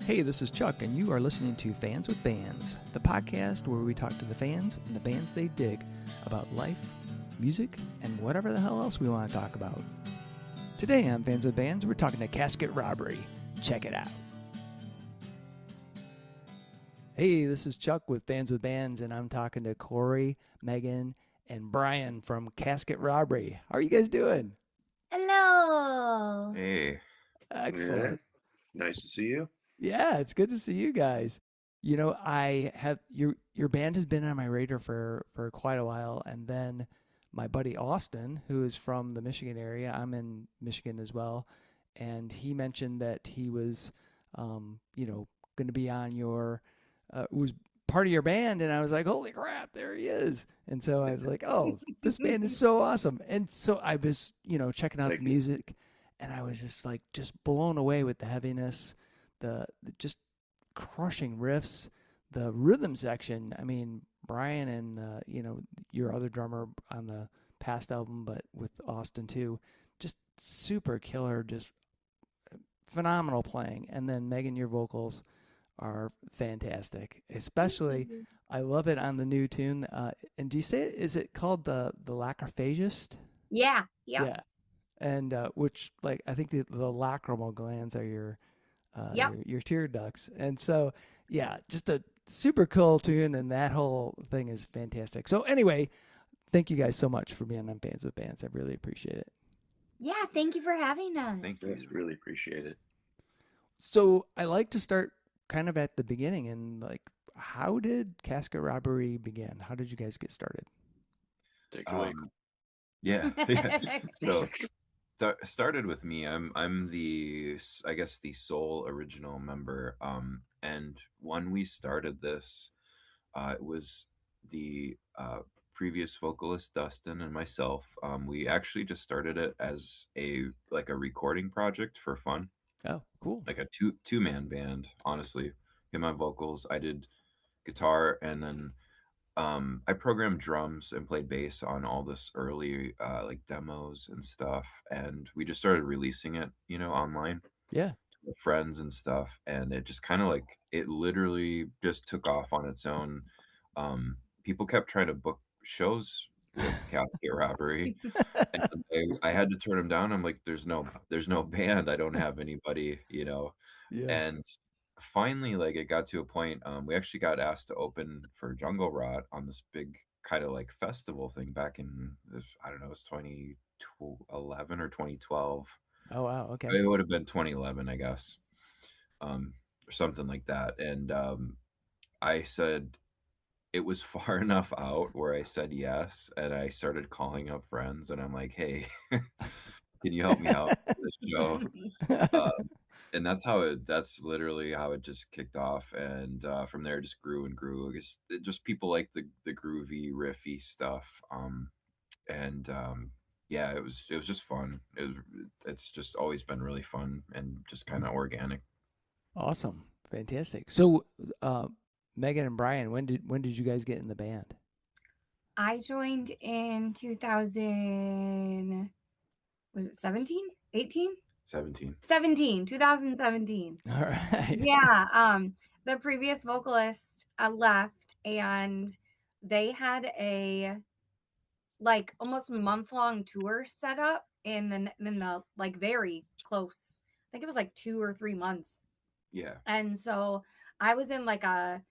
Hey, this is Chuck, and you are listening to Fans with Bands, the podcast where we talk to the fans and the bands they dig about life, music, and whatever the hell else we want to talk about. Today on Fans with Bands, we're talking to Casket Robbery. Check it out. Hey, this is Chuck with Fans with Bands, and I'm talking to Cory, Megan, and Bryan from Casket Robbery. How are you guys doing? Hello. Hey. Excellent. Yes. Nice to see you. Yeah, it's good to see you guys. You know, I have your band has been on my radar for quite a while, and then my buddy Austin, who is from the Michigan area, I'm in Michigan as well, and he mentioned that he was, going to be on your, was part of your band, and I was like, holy crap, there he is! And so I was like, oh, this band is so awesome, and so I was, checking out Thank the you. music, and I was just blown away with the heaviness, the just crushing riffs, the rhythm section. I mean, Bryan and your other drummer on the past album, but with Austin too, just super killer, just phenomenal playing. And then Megan, your vocals are fantastic. Especially, I love it on the new tune. And do you say is it called the Lacrophagist? Yeah. Yeah. And which like I think the lacrimal glands are your tear ducts. And so, yeah, just a super cool tune, and that whole thing is fantastic. So anyway, thank you guys so much for being on Fans with Bands. I really appreciate it. Yeah, thank you for having us. Thank you. Yes, really appreciate it. So I like to start kind of at the beginning, and like, how did Casket Robbery begin? How did you guys get started? Take it away. Yeah. So started with me. I'm the sole original member. And when we started this, it was the previous vocalist Dustin and myself. We actually just started it as a recording project for fun. Oh, cool! Like a two-man band. Honestly, him on vocals, I did guitar, and then I programmed drums and played bass on all this early demos and stuff, and we just started releasing it, online. Yeah, To friends and stuff, and it just kind of it literally just took off on its own. People kept trying to book shows with Casket Robbery, and I had to turn them down. I'm like, there's no band. I don't have anybody, Yeah. And finally, it got to a point. We actually got asked to open for Jungle Rot on this big kind of festival thing back in, I don't know, it was 2011 or 2012. Oh wow, okay. It would have been 2011, I guess, or something like that. And I said it was far enough out where I said yes, and I started calling up friends, and I'm like, hey, can you help me out with this show? And that's literally how it just kicked off, and from there it just grew and grew. I guess just people like the groovy riffy stuff, and yeah, it was just fun. It's just always been really fun and just kind of organic. Awesome, fantastic. So Megan and Bryan, when did you guys get in the band? I joined in 2000, was it 17? 18? 2017. 2017. All right. Yeah. The previous vocalist left, and they had a almost month-long tour set up in the very close. I think it was 2 or 3 months. Yeah. And so I was in a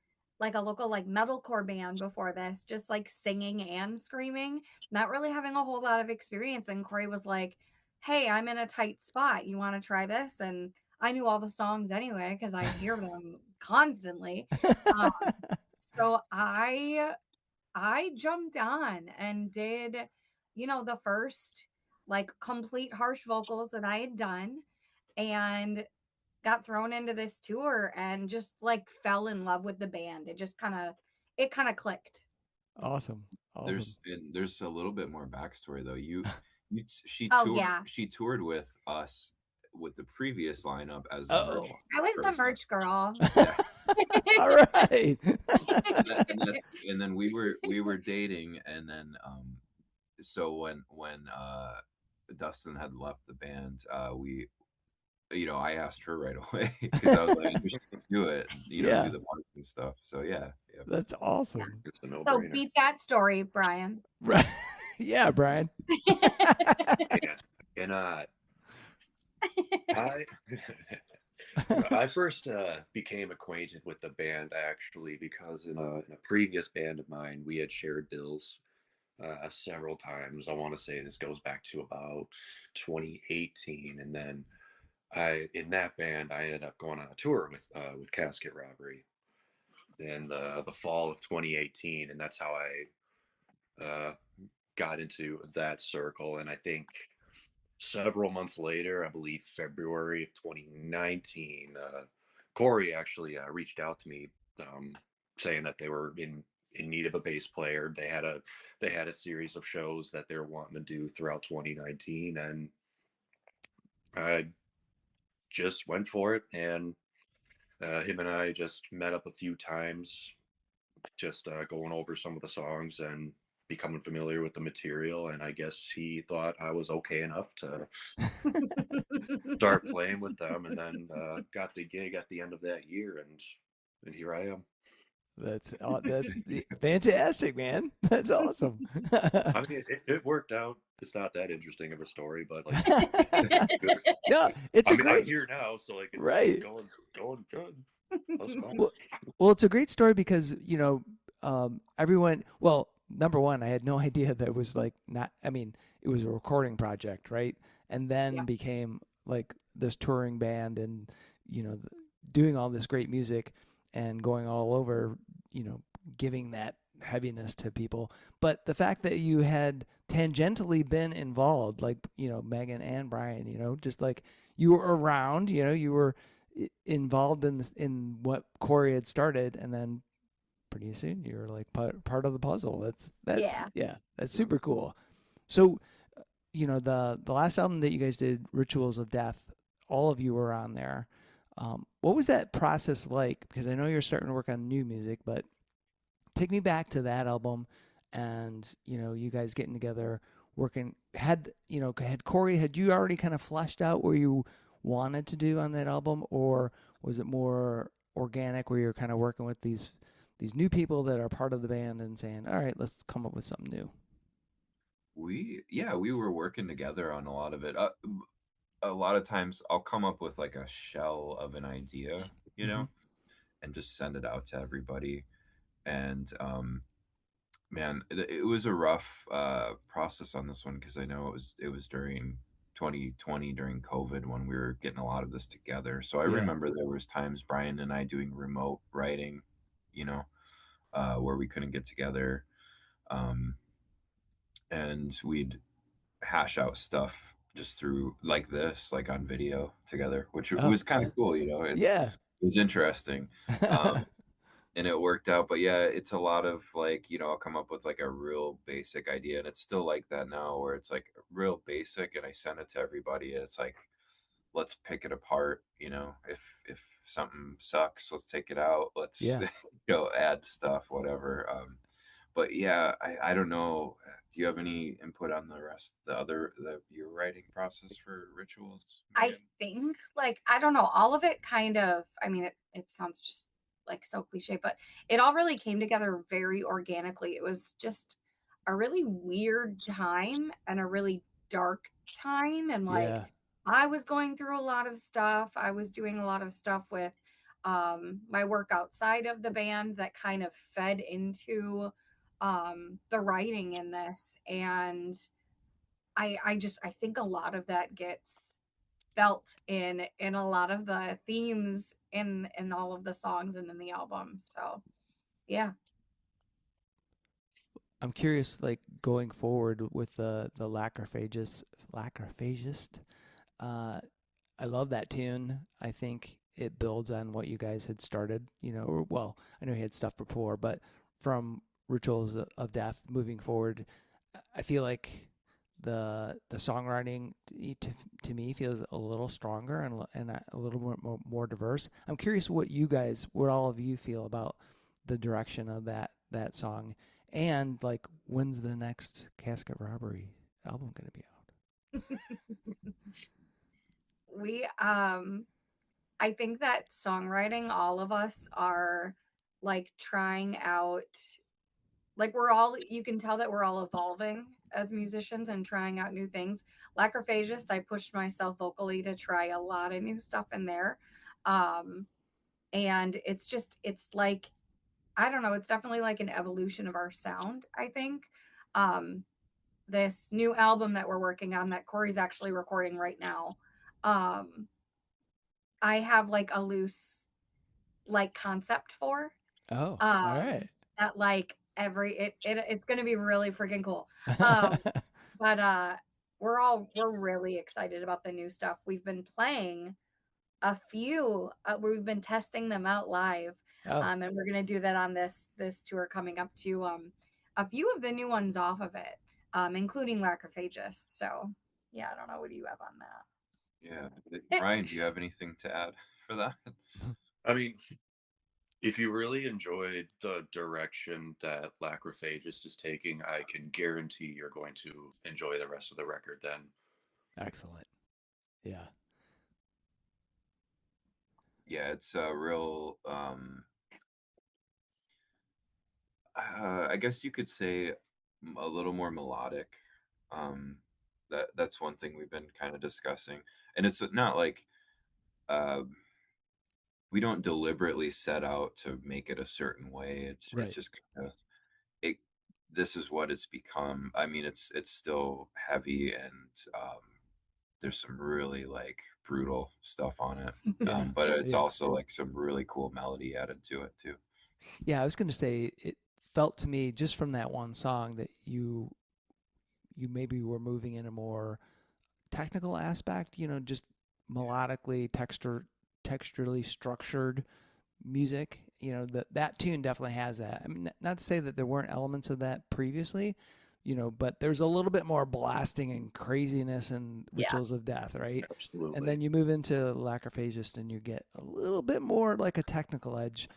local metalcore band before this, just singing and screaming, not really having a whole lot of experience. And Cory was like, hey, I'm in a tight spot. You want to try this? And I knew all the songs anyway, because I hear them constantly. So I jumped on and did, the first complete harsh vocals that I had done, and got thrown into this tour and just fell in love with the band. It just kind of clicked. Awesome. There's a little bit more backstory though. She toured with us with the previous lineup as the merch. I was the merch girl. All right. And then we were dating, and then so when Dustin had left the band, I asked her right away because I was like, do it, Yeah. do the parts and stuff. So yeah. That's awesome. It's a So no-brainer. beat that story, Bryan. Right. Yeah, Bryan. Yeah. Cannot. I first became acquainted with the band actually because in a previous band of mine, we had shared bills several times. I want to say this goes back to about 2018, and then in that band I ended up going on a tour with Casket Robbery in the fall of 2018, and that's how I got into that circle. And I think several months later, I believe February of 2019, Cory actually reached out to me, saying that they were in need of a bass player. They had a series of shows that they were wanting to do throughout 2019, and I just went for it. And him and I just met up a few times, just going over some of the songs and becoming familiar with the material. And I guess he thought I was okay enough to start playing with them, and then got the gig at the end of that year, and here I am. That's fantastic, man. That's awesome. I mean, it worked out. It's not that interesting of a story, but like, No, it's I'm great. here now, so like, it's Right. going good. That's fine. Well, it's a great story because everyone. Well, number one, I had no idea that it was like not. I mean, it was a recording project, right? And then became like this touring band, and doing all this great music and going all over, giving that heaviness to people. But the fact that you had tangentially been involved, like Megan and Bryan, just like you were around, you were involved in what Cory had started, and then pretty soon you're like part of the puzzle. That's super cool. So the last album that you guys did, Rituals of Death, all of you were on there. What was that process like? Because I know you're starting to work on new music, but take me back to that album, and you guys getting together, working. Had Cory, had you already kind of fleshed out where you wanted to do on that album, or was it more organic, where you're kind of working with these new people that are part of the band and saying, all right, let's come up with something new? We were working together on a lot of it. A lot of times I'll come up with like a shell of an idea, and just send it out to everybody. And man, it was a rough process on this one, because I know it was during 2020, during COVID, when we were getting a lot of this together. So I remember there was times Bryan and I doing remote writing, where we couldn't get together, and we'd hash out stuff just through like this, like on video together, which was kind of cool. It was interesting. And it worked out. But yeah, it's a lot of like, I'll come up with like a real basic idea, and it's still like that now, where it's like real basic, and I send it to everybody, and it's like, let's pick it apart. If something sucks, let's take it out. Let's add stuff, whatever. But yeah, I don't know. Do you have any input on your writing process for Rituals, Megan? I think, like, I don't know, all of it kind of, I mean, it sounds just like so cliche, but it all really came together very organically. It was just a really weird time and a really dark time. And like, I was going through a lot of stuff. I was doing a lot of stuff with my work outside of the band that kind of fed into the writing in this. And I think a lot of that gets felt in a lot of the themes in all of the songs and in the album. So yeah. I'm curious, like going forward with the Lacrophagist. I love that tune. I think it builds on what you guys had started. Well, I know you had stuff before, but from Rituals of Death moving forward, I feel like the songwriting to me feels a little stronger and a little more diverse. I'm curious what all of you feel about the direction of that song, and like when's the next Casket Robbery album going to be out? We I think that songwriting, all of us are like trying out, like we're all, you can tell that we're all evolving as musicians and trying out new things. Lacrophagist, I pushed myself vocally to try a lot of new stuff in there. Um, and it's just, it's like, I don't know, it's definitely like an evolution of our sound, I think. Um, this new album that we're working on that Cory's actually recording right now. Um, I have like a loose like concept for Oh, all um right. that like it's going to be really freaking cool. Um but we're really excited about the new stuff. We've been playing a few we've been testing them out live. Oh, And we're going to do that on this tour coming up to a few of the new ones off of it, including Lacrophagus. So yeah, I don't know, what do you have on that? Yeah. Ryan, do you have anything to add for that? I mean, if you really enjoyed the direction that Lacrophagist is taking, I can guarantee you're going to enjoy the rest of the record then. excellent. Yeah. Yeah, it's a real I guess you could say a little more melodic. Um, that's one thing we've been kind of discussing, and it's not like uh, we don't deliberately set out to make it a certain way. It's Right. just kind of it. This is what it's become. I mean, it's still heavy, and there's some really like brutal stuff on it, Yeah. but it's Yeah. also like some really cool melody added to it too. Yeah, I was going to say it felt to me just from that one song that you maybe were moving in a more technical aspect, just melodically texturally structured music. That tune definitely has that. I mean, not to say that there weren't elements of that previously, but there's a little bit more blasting and craziness and Yeah. rituals of death, right? And Absolutely. then you move into Lacrophagist and you get a little bit more like a technical edge,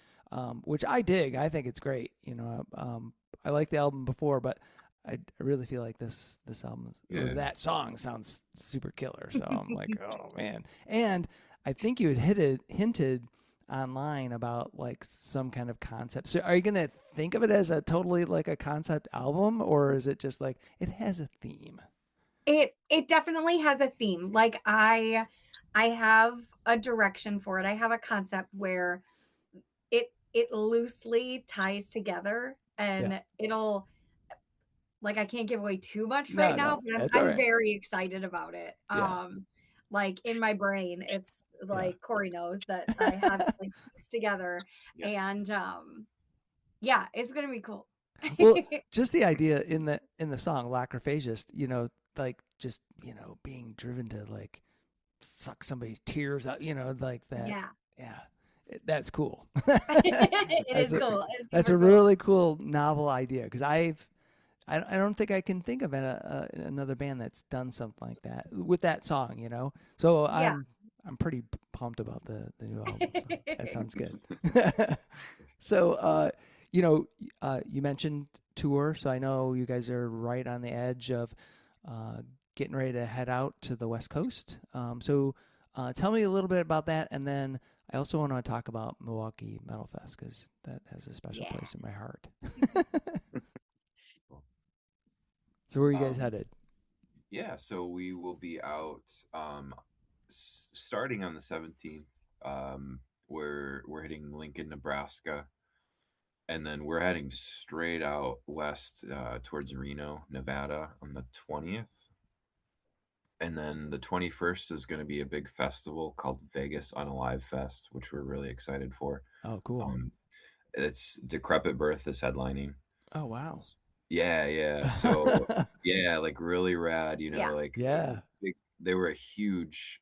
which I dig. I think it's great. I like the album before, but I really feel like this album or Yeah, that song sounds super killer. So I'm like, oh man. And I think you had hinted online about like some kind of concept. So are you gonna think of it as a totally like a concept album, or is it just like it has a theme? It definitely has a theme. Like I have a direction for it. I have a concept where it loosely ties together, Yeah. and it'll, like, I can't give away too much right No, now, no, but I'm that's all I'm right. very excited about it. Yeah. Like in my brain, it's Yeah. like Cory knows that I have it like pieced together, Yeah. and yeah, it's gonna be cool. Well, just the idea in the song Lacrophagist, like just, being driven to like suck somebody's tears out, like that. Yeah. Yeah. That's cool. It that's is a cool. It's that's super a cool. really cool novel idea because I don't think I can think of another band that's done something like that with that song. So Yeah. I'm pretty pumped about the new album. So that sounds good. So you mentioned tour, so I know you guys are right on the edge of getting ready to head out to the West Coast. So tell me a little bit about that, and then I also want to talk about Milwaukee Metal Fest because that has a special Yeah. place in my heart. So where are you guys um, headed? yeah. So we will be out starting on the 17th. We're hitting Lincoln, Nebraska, and then we're heading straight out west towards Reno, Nevada on the 20th. And then the 21st is going to be a big festival called Vegas Unalive Fest, which we're really excited for. Oh, cool. Um, it's Decrepit Birth is headlining. Oh, wow. Yeah, yeah. So yeah, like really rad. Yeah. Like Yeah. they were a huge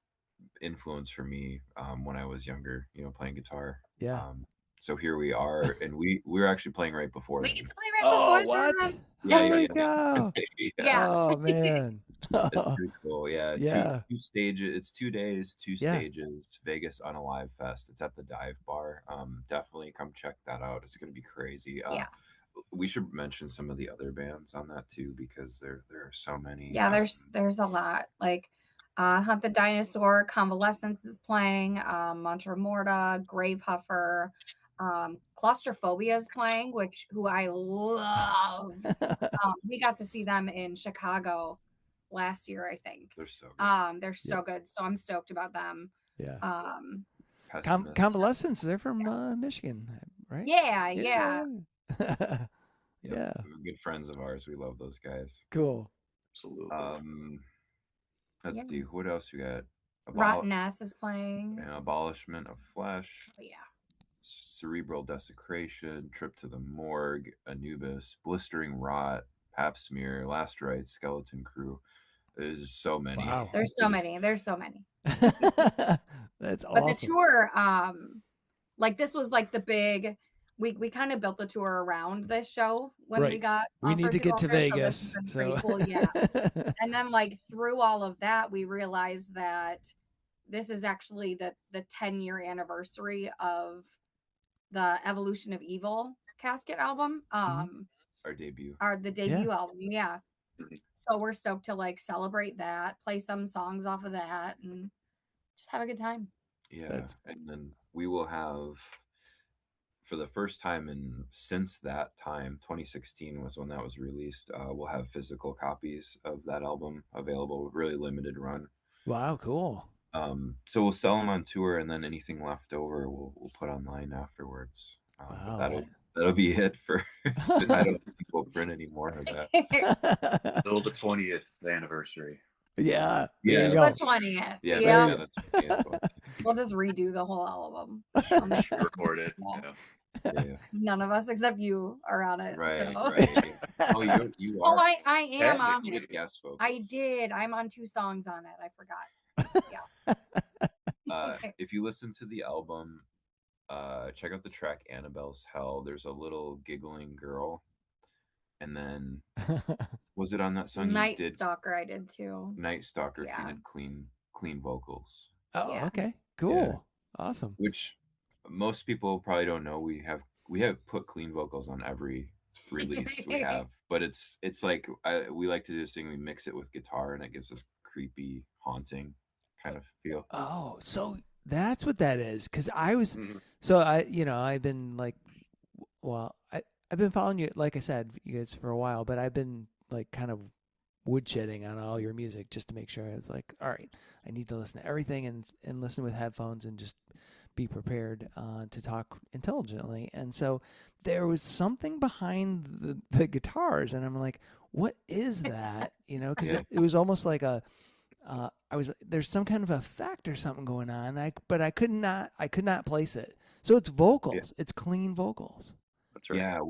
influence for me when I was younger. Playing guitar. Yeah. So here we are, and we were actually playing right before We them. get to play right Oh, before what? them. Yeah, yeah, Holy yeah, cow. yeah. Yeah. Oh, man. It's pretty cool. Yeah, Yeah. two stages. It's 2 days, two Yeah. stages. Vegas Unalive Fest. It's at the Dive Bar. Definitely come check that out. It's gonna be crazy. Yeah. We should mention some of the other bands on that too because there are so many. Yeah, there's a lot. Like Hunt the Dinosaur, Convalescence is playing, Mantra Morta, Grave Huffer, Claustrophobia is playing, who I love. We got to see them in Chicago last year, I think. They're so good. They're so good. So I'm stoked about them. Yeah. Convalescence, they're from Michigan, right? Yeah. Yeah. Good friends of ours. We love those guys. Cool. Absolutely. Let's see. What else we got? Rotten Ass is playing. Abolishment of Flesh. Oh, yeah. Cerebral Desecration, Trip to the Morgue, Anubis, Blistering Rot, Pap Smear, Last Rite, Skeleton Crew. There's so many. Wow. There's so many. That's awesome. But the tour, like this was like the big. We kind of built the tour around this show when we got. We need to get to Vegas. So this has been pretty cool, yeah. And then like through all of that, we realized that this is actually the 10-year anniversary of the Evolution of Evil Casket album. Our debut. The debut album, yeah. So we're stoked to like celebrate that, play some songs off of that, and just have a good time. Yeah, and then we will have, for the first time since that time, 2016 was when that was released. We'll have physical copies of that album available, really limited run. Wow, cool. So we'll sell them on tour, and then anything left over we'll put online afterwards. Wow. That'll be it for. I don't think we'll print any more of that. Still the 20th anniversary. Yeah. The 20th. Yeah. That's 20th. We'll just redo the whole album. Record it. Yeah. None of us except you are on it. Right. So. Right. Oh, you are. Oh, I am on you it. did guest vocals. I did. I'm on 2 songs on it. I forgot. Yeah. If you listen to the album, check out the track Annabelle's Hell. There's a little giggling girl. And then was it on that song Night Stalker I did too. Night Stalker, he did clean vocals. Oh, okay. Cool. Yeah. Awesome. Which most people probably don't know. We have put clean vocals on every release we have, but it's like we like to do this thing. We mix it with guitar, and it gives this creepy, haunting kind of feel. Oh, so that's what that is. Because I was, so I've been like, I've been following you, like I said, you guys for a while, but I've been like kind of woodshedding on all your music just to make sure. It's like, all right, I need to listen to everything and listen with headphones and just be prepared to talk intelligently. And so there was something behind the guitars, and I'm like, what is that? Because it was almost like there's some kind of effect or something going on. But I could not place it. So it's vocals. Yeah. It's clean vocals. That's right.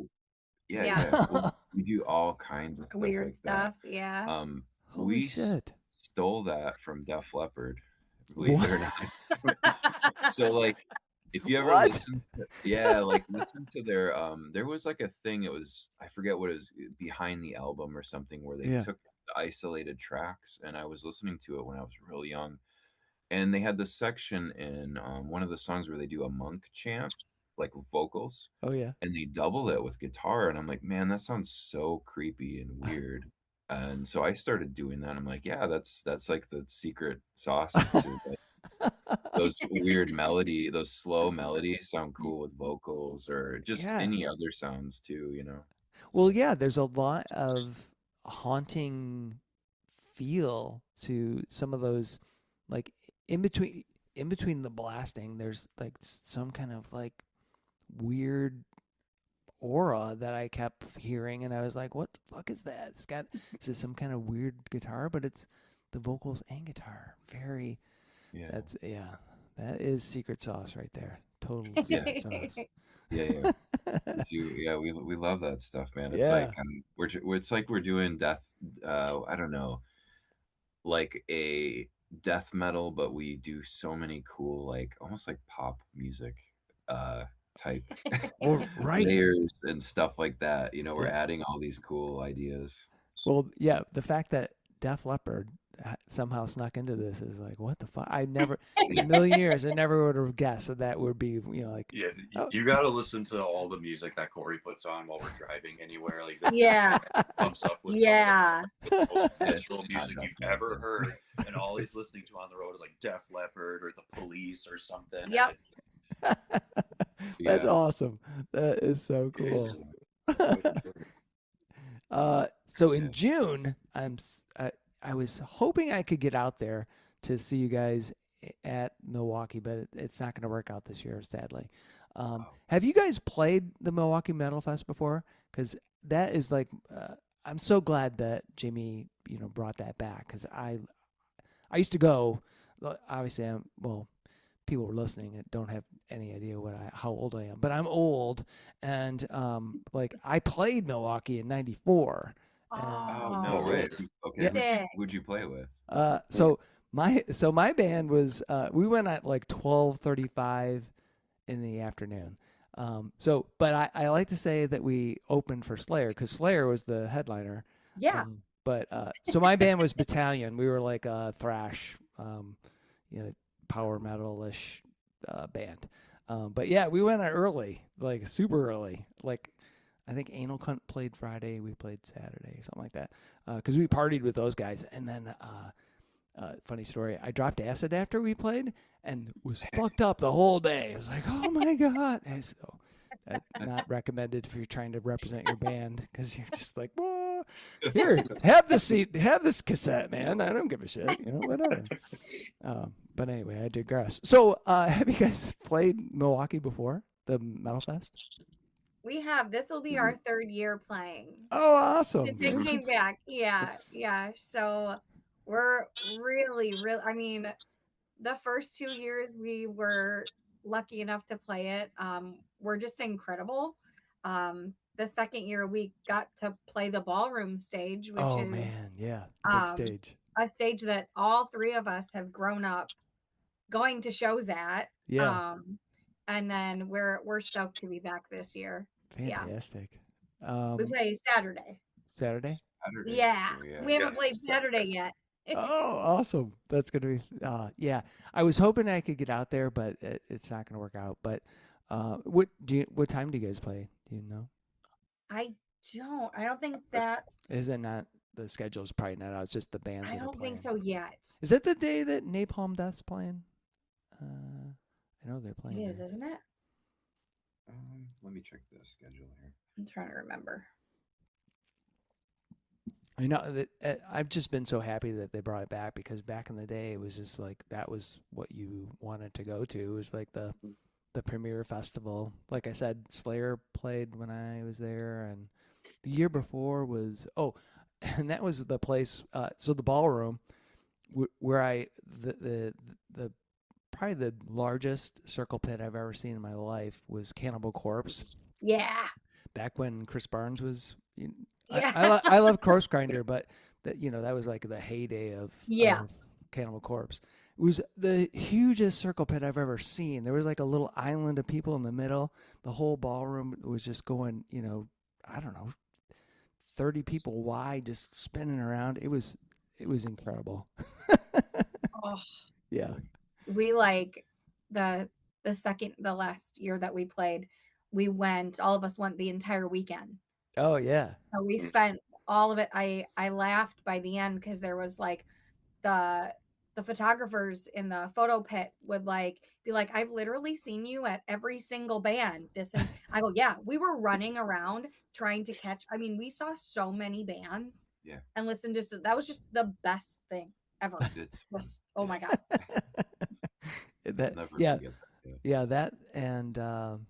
Yeah. We do all kinds of weird like stuff. That. Yeah. Holy shit. Stole that from Def Leppard, believe it or not. So like, if you ever listen to their there was like a thing. It was, I forget what it was, behind the album or something, where they took the isolated tracks, and I was listening to it when I was really young, and they had this section in one of the songs where they do a monk chant, like vocals. Oh yeah. And they double it with guitar, and I'm like, man, that sounds so creepy and weird. And so I started doing that. I'm like, yeah, that's like the secret sauce to like, those weird those slow melodies sound cool with vocals, or just any other sounds too, Well, yeah, there's a lot of haunting feel to some of those, like in between the blasting, there's like some kind of like weird aura that I kept hearing, and I was like, what the fuck is that? Is this some kind of weird guitar? But it's the vocals and guitar. Very that is secret sauce right there. Total secret sauce. Yeah. We love that stuff, man. It's like it's like we're doing death, I don't know, like a death metal, but we do so many cool, like almost like pop music type layers and stuff like that. We're adding all these cool ideas. Well, yeah, the fact that Def Leppard somehow snuck into this is like, what the fuck? I never, in a million years, I never would have guessed that would be, like, Yeah, oh. you got to listen to all the music that Cory puts on while we're driving anywhere. Like this Yeah. comes up with Yeah. some of the most Yeah, visceral music you've ever heard, and all he's listening to on the road is like Def Leppard or the Police or something. Yep. That's Yeah. awesome. That is so cool. And So in Yeah. June, I was hoping I could get out there to see you guys at Milwaukee, but it's not going to work out this year, sadly. Have you guys played the Milwaukee Metal Fest before? Because that is like, I'm so glad that Jimmy, brought that back. Because I used to go. Obviously, people listening that don't have any idea how old I am, but I'm old, and I played Milwaukee in '94. Oh no Oh, way. Okay, Yeah. who'd you play with? So my band was we went at like 12:35 in the afternoon. But I like to say that we opened for Slayer because Slayer was the headliner. yeah. So my band was Battalion. We were like a thrash, power metal-ish band. But yeah, we went out early, like super early. Like I think Anal Cunt played Friday, we played Saturday, something like that. Because we partied with those guys. And then, funny story, I dropped acid after we played and was fucked up the whole day. I was like, oh my God. And so, not recommended if you're trying to represent your band because you're just like, whoa, here, have this cassette, man. I don't give a shit, whatever. But anyway, I digress. So, have you guys played Milwaukee before, the Metal Fest? We have. This will be our third year playing. Oh, awesome. They came back. Yeah. So we're really, I mean, the first 2 years we were lucky enough to play it. We're just incredible. The second year we got to play the ballroom stage, which is man, yeah, big stage. A stage that all three of us have grown up going to shows at. Yeah. And then we're stoked to be back this year. Fantastic. We play Saturday. Saturday? Yeah. So, yeah. We haven't played Saturday yet. Oh, awesome. That's going to be, yeah. I was hoping I could get out there, but it's not going to work out. But what time do you guys play? Do you know? I don't think that's. Is it not, the schedule is probably not out. It's just the bands that are playing. I don't think so yet. Is that the day that Napalm Death's playing? I know they're playing. It is, isn't it? Let me check the schedule here. I'm trying to remember. I know that I've just been so happy that they brought it back because back in the day it was just like that was what you wanted to go to. It was like the premier festival. Like I said, Slayer played when I was there, and the year before was and that was the place. So the ballroom where the probably the largest circle pit I've ever seen in my life was Cannibal Corpse. Yeah. Back when Chris Barnes was. Yeah. I love Corpse Grinder, but that was like the heyday of Cannibal Corpse. It was the hugest circle pit I've ever seen. There was like a little island of people in the middle. The whole ballroom was just going, I don't know, 30 people wide, just spinning around. It was incredible. Oh. Yeah. We the last year that we played, all of us went the entire weekend. Oh yeah. So we spent all of it. I laughed by the end because there was the photographers in the photo pit would be like, I've literally seen you at every single band. I go, yeah, we were running around trying to catch. I mean, we saw so many bands. Yeah. And that was just the best thing ever. Oh my God. That and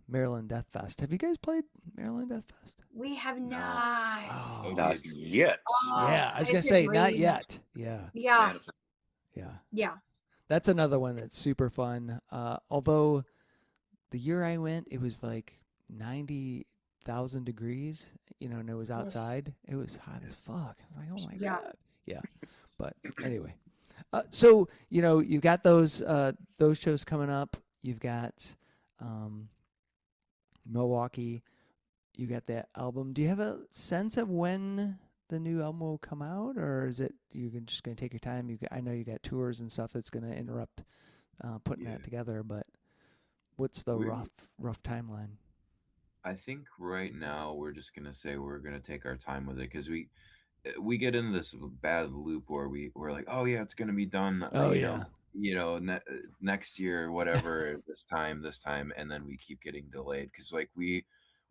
Maryland Death Fest. Have you guys played Maryland Death Fest? We have not. Oh, not yet. Yeah, I was gonna say not yet. Yeah. Yeah. Yeah. Yeah. That's another one that's super fun. Although the year I went, it was like 90,000 degrees, and it was outside. It was hot as fuck. I was like, oh my God. Yeah. But anyway, so you've got those shows coming up. You've got Milwaukee. You got that album. Do you have a sense of when the new album will come out, or is it just gonna take your time? I know you got tours and stuff that's gonna interrupt putting Yeah. that together, but what's the We, rough timeline? I think right now we're just gonna say we're gonna take our time with it because we get into this bad loop where we're like, oh yeah, it's gonna be done, Oh yeah, next year, whatever, this time, and then we keep getting delayed because like we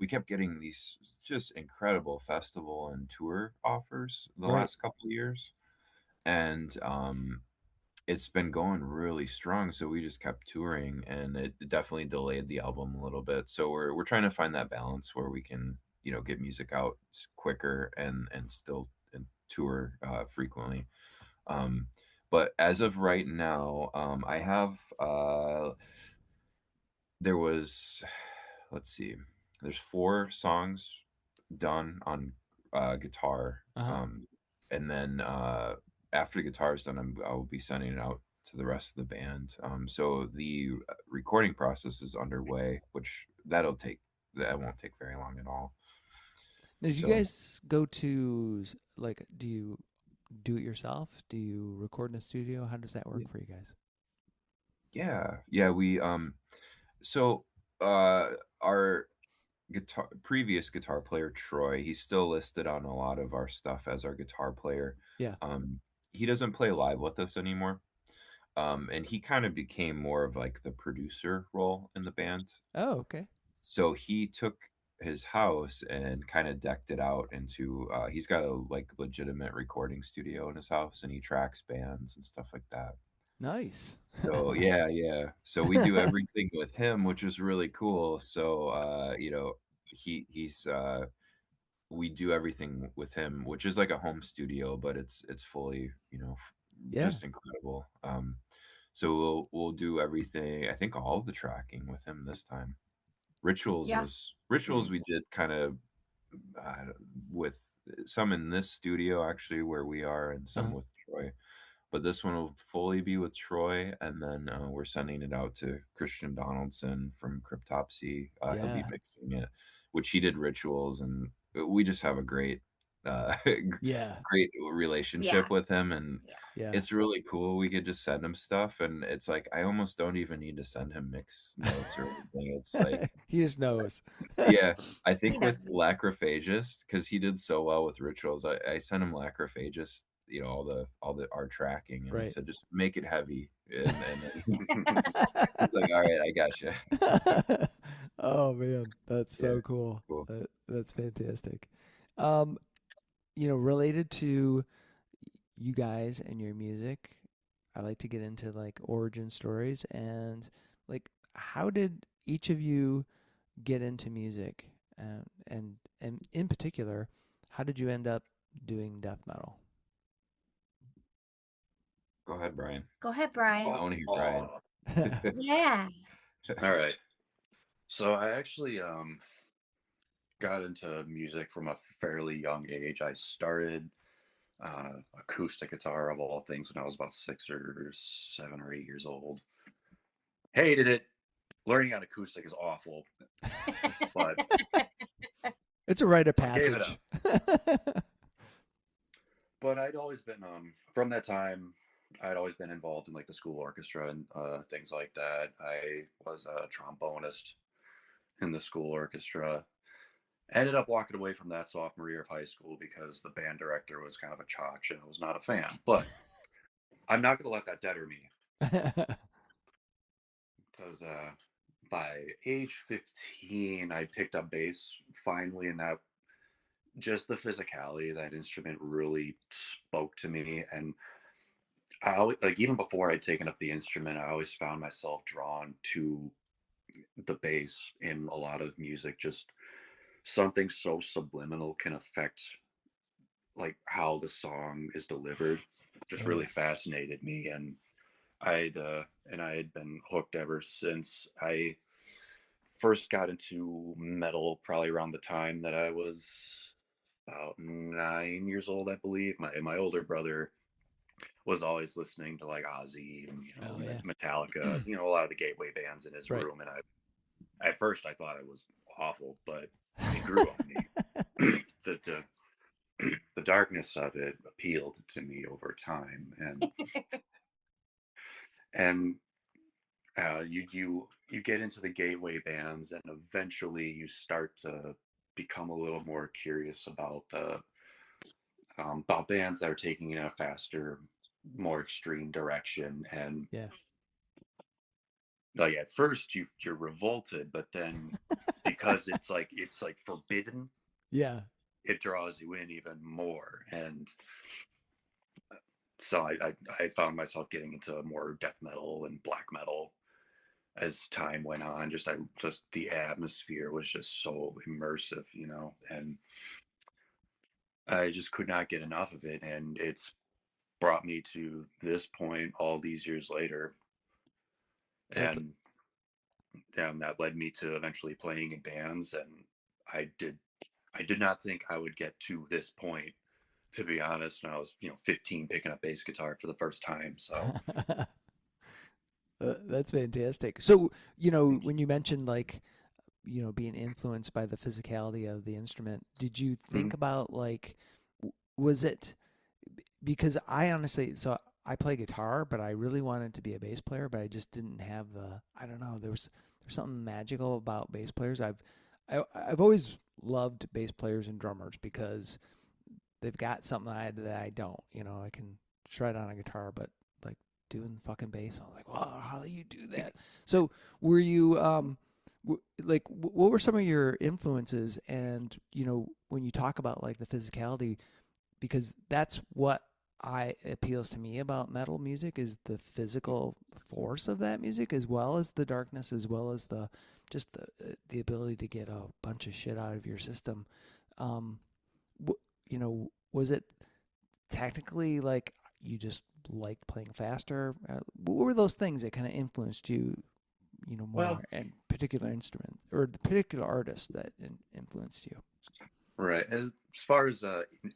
kept getting these just incredible festival and tour offers the right. last couple of years, and it's been going really strong, so we just kept touring, and it definitely delayed the album a little bit. So we're trying to find that balance where we can get music out quicker and still and tour frequently. Um, but as of right now, I have there was let's see, there's 4 songs done on guitar, Uh-huh. and then after the guitar is done, I'll be sending it out to the rest of the band. So the recording process is underway, which that won't take very long at all. Now, do you So guys go to like? Do you do it yourself? Do you record in a studio? How does that work for you guys? yeah, we so uh our previous guitar player Troy, he's still listed on a lot of our stuff as our guitar player. Yeah. Um, he doesn't play live with us anymore. And he kind of became more of like the producer role in the band. Oh, okay. So he took his house and kind of decked it out into he's got a like legitimate recording studio in his house, and he tracks bands and stuff like that. Nice. So yeah. So we do everything with him, which is really cool. So he's we do everything with him, which is like a home studio, but it's fully, Yeah. just incredible. So we'll do everything. I think all of the tracking with him this time. Yeah. Rituals we did kind of uh, with some in this studio actually where we are, and some Uh-huh. with Troy. But this one will fully be with Troy, and then we're sending it out to Christian Donaldson from Cryptopsy. He'll be Yeah. mixing it, which he did Rituals, and we just have a great, Yeah. great Yeah. relationship with him, and Yeah. Yeah. it's really cool. We could just send him stuff, and it's like I almost don't even need to send him mix notes or anything. It's like, He just knows. yeah, I He think knows. with Lacrophagist, because he did so well with Rituals, I sent him Lacrophagist, all the our tracking, and I Right. said just make it heavy, and he's like, all right, I gotcha. Oh man, that's Yeah, so cool. cool. That's fantastic. Um, related to you guys and your music, I like to get into like origin stories and like how did each of you get into music, and in particular, how did you end up doing death metal? Go ahead, Brian. Go ahead, Brian. I want to hear Brian. Yeah. All right. So I actually got into music from a fairly young age. I started acoustic guitar of all things when I was about 6 or 7 or 8 years old. Hated it. Learning on acoustic is awful, but It's a rite of I gave it passage. up. But I'd always been from that time. I'd always been involved in like the school orchestra and things like that. I was a trombonist in the school orchestra. Ended up walking away from that sophomore year of high school because the band director was kind of a chotch and I was not a fan. But I'm not going to let that deter me because by age 15, I picked up bass finally, and that just the physicality of that instrument really spoke to me. And I always, like, even before I'd taken up the instrument, I always found myself drawn to the bass in a lot of music. Just something so subliminal can affect like how the song is delivered. Just Oh really yeah. fascinated me, and I had been hooked ever since. I first got into metal probably around the time that I was about 9 years old, I believe. My older brother was always listening to like Ozzy and Oh yeah. Metallica, a lot of the gateway bands in his Right. room. And at first I thought it was awful, but it grew on me. the the darkness of it appealed to me over time, and you get into the gateway bands, and eventually you start to become a little more curious about bands that are taking it in a faster, more extreme direction. And Yeah. like at first you're revolted, but then because it's like forbidden, Yeah. it draws you in even more. And so I found myself getting into more death metal and black metal as time went on. Just the atmosphere was just so immersive, and I just could not get enough of it. And it's brought me to this point all these years later. That's And that led me to eventually playing in bands. And I did I did not think I would get to this point, to be honest. When I was 15 picking up bass guitar for the first time. So that's fantastic. So, when you mentioned like, being influenced by the physicality of the instrument, did you think mhm. about like, was it because I honestly, so I play guitar, but I really wanted to be a bass player, but I just didn't have the, I don't know, there's something magical about bass players. I've always loved bass players and drummers because they've got something that I don't. I can shred on a guitar, but like doing fucking bass, I was like, wow, how do you do that? So were you what were some of your influences? And when you talk about like the physicality, because that's what I appeals to me about metal music is the physical force of that music, as well as the darkness, as well as the ability to get a bunch of shit out of your system. Um, was it technically like you just liked playing faster? What were those things that kind of influenced you, Well, more, and particular instrument or the particular artist that influenced you? right. As far as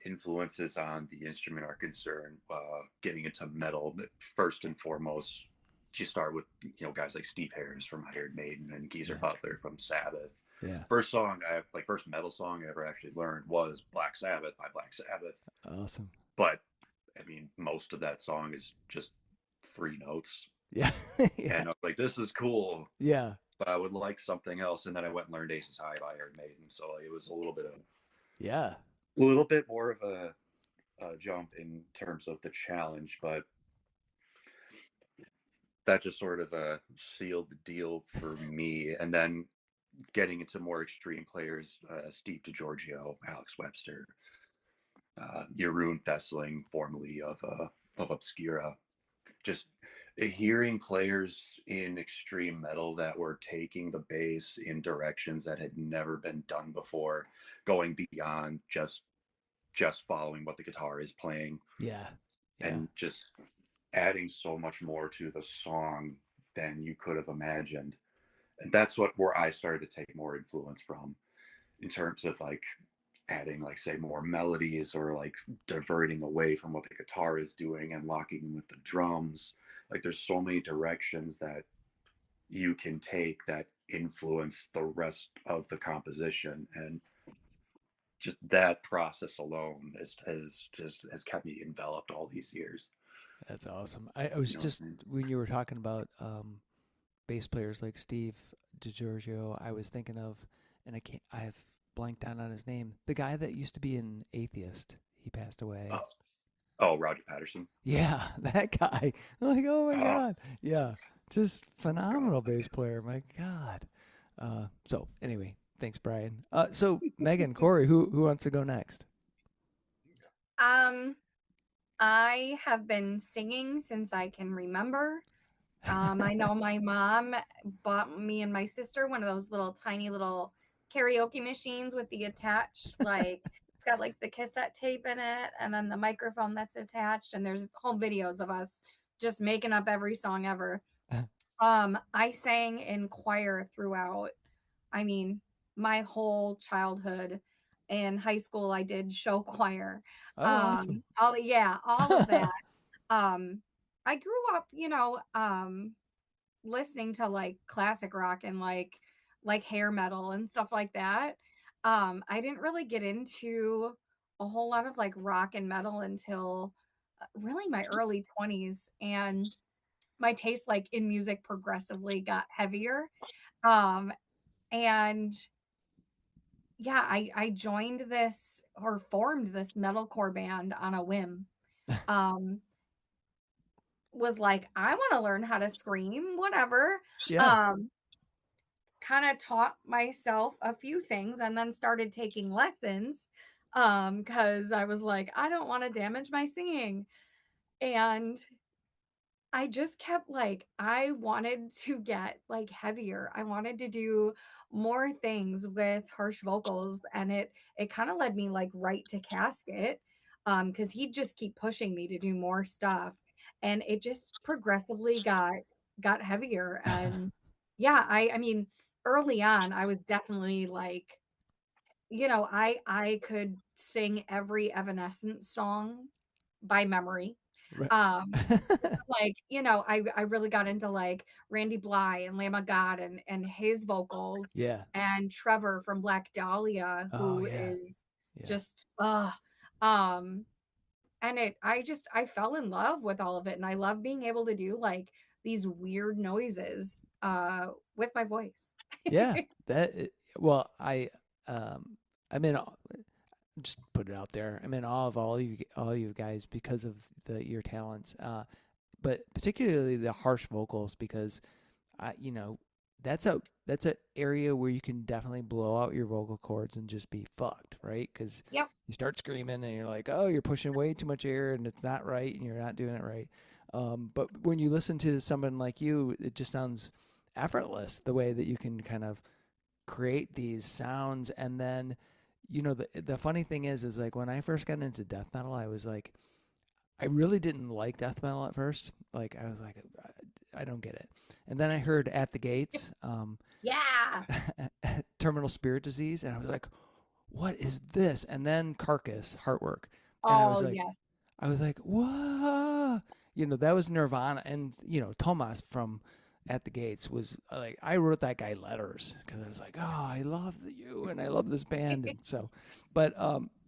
influences on the instrument are concerned, getting into metal, first and foremost, you start with guys like Steve Harris from Iron Maiden and Geezer Yeah, Butler from Sabbath. yeah, First metal song I ever actually learned was Black Sabbath by Black Sabbath. awesome. But I mean, most of that song is just three notes, Yeah, yeah, and I was like, "This is cool," yeah, but I would like something else. And then I went and learned Aces High by Iron Maiden, so it was yeah. a little bit more of a jump in terms of the challenge, but that just sort of sealed the deal for me. And then getting into more extreme players, Steve DiGiorgio, Alex Webster, Jeroen Thesseling, formerly of Obscura. Just hearing players in extreme metal that were taking the bass in directions that had never been done before, going beyond just following what the guitar is playing, Yeah. Yeah. and just adding so much more to the song than you could have imagined. And that's where I started to take more influence from, in terms of like adding, like, say, more melodies, or like diverting away from what the guitar is doing and locking in with the drums. Like there's so many directions that you can take that influence the rest of the composition. And just that process alone has kept me enveloped all these years. That's awesome. I was You know what just I mean? when you were talking about bass players like Steve DiGiorgio, I was thinking of, and I've blanked out on his name. The guy that used to be an atheist. He passed away. Oh, oh, Roger Patterson. Yeah, that guy. I'm like, oh my Oh god. Yeah, just God. phenomenal bass player. My god. So anyway, thanks, Brian. So Megan, Corey, who wants to go next? Um, I have been singing since I can remember. I know my mom bought me and my sister one of those little tiny little karaoke machines with the attached, like it's got like the cassette tape in it and then the microphone that's attached, and there's home videos of us just making up every song ever. I sang in choir throughout. I mean, my whole childhood. In high school, I did show choir. Oh, awesome. All of that. Um, I grew up, listening to like classic rock and like hair metal and stuff like that. I didn't really get into a whole lot of like rock and metal until really my early 20s, and my taste like in music progressively got heavier. Um and yeah, I joined this or formed this metalcore band on a whim. Um was like, I want to learn how to scream, whatever. Yeah. Um kind of taught myself a few things and then started taking lessons cuz I was like, I don't want to damage my singing. And I just kept like, I wanted to get like heavier. I wanted to do more things with harsh vocals, and it kind of led me like right to Casket, cuz he'd just keep pushing me to do more stuff, and it just progressively got heavier. And yeah, I mean early on I was definitely like, I could sing every Evanescence song by memory. Right. Um like, I really got into like Randy Bly and Lamb of God and his vocals, Yeah. and Trevor from Black Dahlia, Oh who yeah. is Yeah. just um and I fell in love with all of it, and I love being able to do like these weird noises with my voice. Yeah. Well, um I'm in just put it out there. I'm in awe of all you guys because of your talents. But particularly the harsh vocals, because you know, that's a area where you can definitely blow out your vocal cords and just be fucked, right? Because Yep. you start screaming and you're like, oh, you're pushing way too much air and it's not right and you're not doing it right. But when you listen to someone like you, it just sounds effortless the way that you can kind of create these sounds. And then, the funny thing is like when I first got into death metal, I was like, I really didn't like death metal at first. Like I was like, I don't get it. And then I heard At the Gates, Yeah. Terminal Spirit Disease, and I was like, what is this? And then Carcass, Heartwork, and Oh, yes. I was like, whoa, that was Nirvana, and Thomas from At the Gates was like, I wrote that guy letters because I was like, oh, I love you and I love this band, and so, but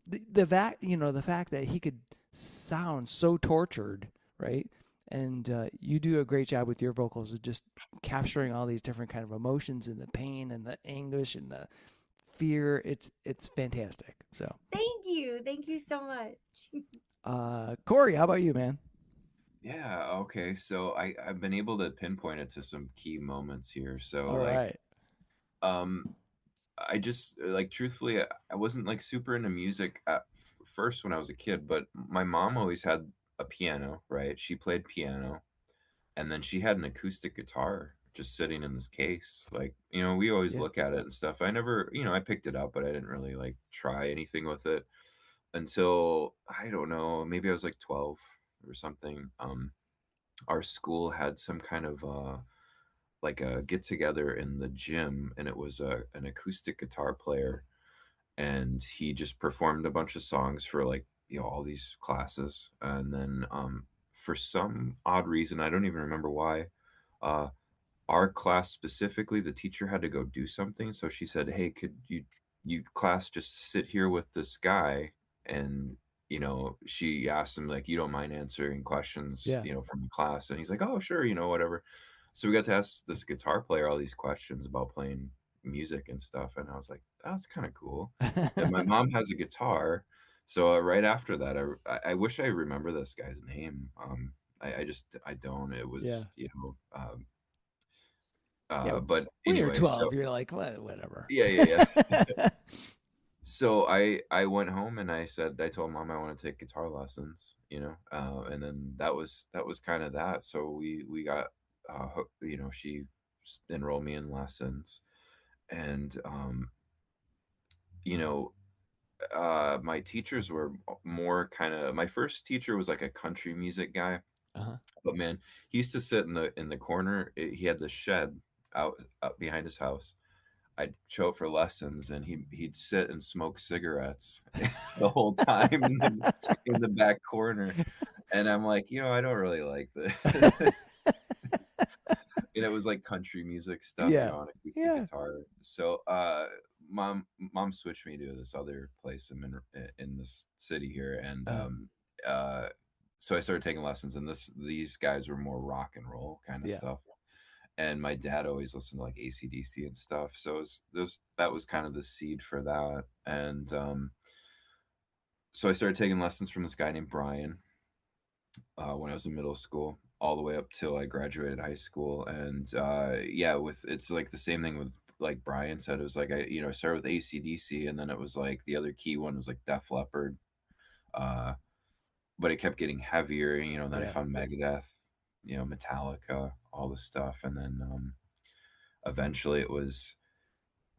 the fact that he could sound so tortured, right? And you do a great job with your vocals of just capturing all these different kind of emotions and the pain and the anguish and the fear. It's fantastic. So Thank you so much. Cory, how about you, man? Yeah, okay. So I've been able to pinpoint it to some key moments here. So All right. um I just like truthfully I wasn't like super into music at first when I was a kid, but my mom always had a piano, right? She played piano, and then she had an acoustic guitar just sitting in this case. Like, we always Yeah. look at it and stuff. I never, I picked it up, but I didn't really like try anything with it until I don't know, maybe I was like 12 or something. Our school had some kind of like a get together in the gym, and it was an acoustic guitar player, and he just performed a bunch of songs for like all these classes, and then for some odd reason, I don't even remember why, uh our class specifically, the teacher had to go do something, so she said, hey, could you class just sit here with this guy, and she asked him like, you don't mind answering questions Yeah. from the class, and he's like, oh sure, whatever. So we got to ask this guitar player all these questions about playing music and stuff, and I was like, that's kind of cool. And my mom has a guitar, so right after that, I wish I remember this guy's name. I just I don't. It Yeah. was Yeah. but When you're anyway, so 12, you're like, whatever. yeah. So I went home and I told mom I want to take guitar lessons, and then that was kind of that. So we got, she enrolled me in lessons, and you know, my teachers were more kind of, my first teacher was like a country music guy, Uh-huh. but man, he used to sit in the corner. He had this shed out behind his house. I'd show up for lessons, and he'd sit and smoke cigarettes the whole time in the back corner, and I'm like, I don't really like this. And it was like country music stuff, Yeah. on acoustic Yeah. guitar. So mom switched me to this other place in this city here, and Uh, uh, so I started taking lessons, and these guys were more rock and roll kind of yeah. stuff. And my dad always listened to like ACDC and stuff, so that was kind of the seed for that. And so I started taking lessons from this guy named Brian when I was in middle school, all the way up till I graduated high school. And yeah, with it's like the same thing with like Brian said. It was like I started with ACDC, and then it was like the other key one was like Def Leppard. Uh, but it kept getting heavier. Then I Yeah. found Megadeth, Metallica, all this stuff, and then eventually it was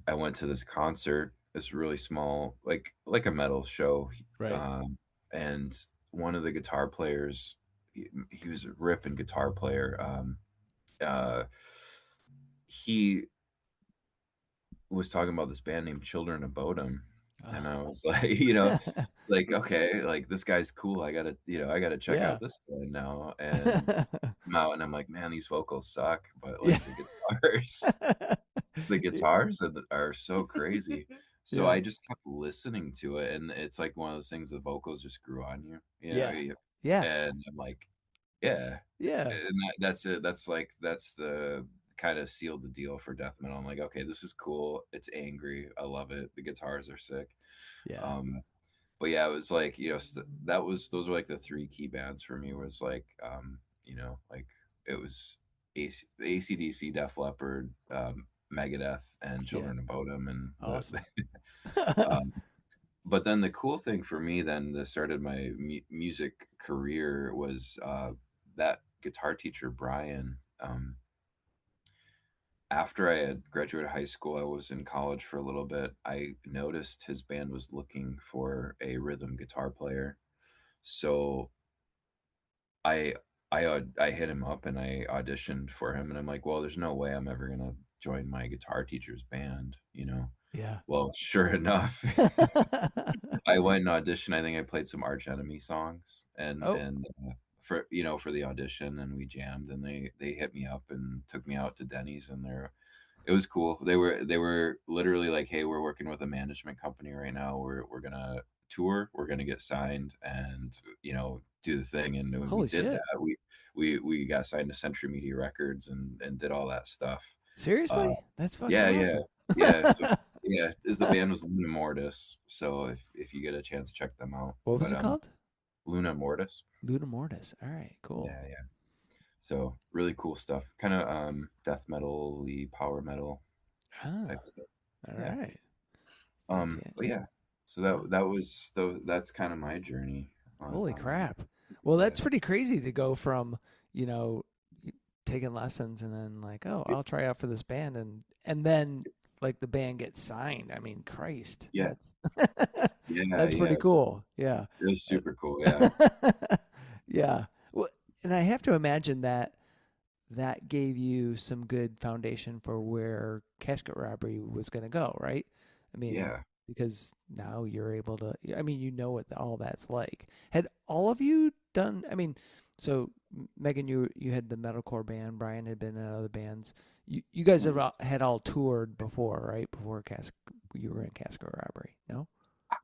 I went to this concert, this really small, like a metal show, Right. and one of the guitar players, he was a ripping guitar player. Uh, he was talking about this band named Children of Bodom, and I was like, like okay, like this guy's cool. I gotta check Yeah. out this band now, and I'm out, and I'm like, man, these vocals suck, but Yeah. like the guitars are so crazy. So Yeah. I just kept listening to it, and it's like one of those things. The vocals just grew on you, Yeah. Yeah. and I'm like, yeah, Yeah. and that's it. That's the kind of sealed the deal for death metal. I'm like, okay, this is cool. It's angry. I love it. The guitars are sick. Yeah. But yeah, it was like those were like the three key bands for me. Was like like it was ACDC, Def Leppard, Megadeth, and Yeah. Children of Bodom, and Awesome. um, but then the cool thing for me then that started my music career was that guitar teacher Brian. After I had graduated high school, I was in college for a little bit. I noticed his band was looking for a rhythm guitar player, so I I hit him up and I auditioned for him, and I'm like, well, there's no way I'm ever gonna join my guitar teacher's band. Yeah. Well, sure enough, I went and auditioned. I think I played some Arch Enemy songs, and Oh. and for the audition, and we jammed, and they hit me up and took me out to Denny's, and it was cool. They were literally like, hey, we're working with a management company right now. We're gonna tour. We're gonna get signed, and do the thing. And when we Holy did shit. that, we got signed to Century Media Records and did all that stuff. Seriously? That's fucking Yeah, awesome. yeah. So, yeah, the band was Luna Mortis. So if you get a chance, check them out. What was But it called? Luna Mortis. Luna Mortis. All right, cool. Yeah. So really cool stuff. Kind of death metal-y, power metal Ah, type stuff. all Yeah. right. But yeah. So that's kind of my journey. Holy on crap. Well, that's yeah. pretty crazy to go from, taking lessons and then like, oh, I'll try out for this band and then like the band gets signed. I mean, Christ. Yeah. That's Yeah, that's pretty yeah. cool. Yeah. It was super cool. Yeah. Yeah. Well, and I have to imagine that gave you some good foundation for where Casket Robbery was going to go, right? I mean, Yeah. because now you're able to, I mean, what all that's like. Had all of you done, I mean, so Megan, you had the metalcore band, Brian had been in other bands. You guys have had all toured before, right? Before you were in Casket Robbery, no?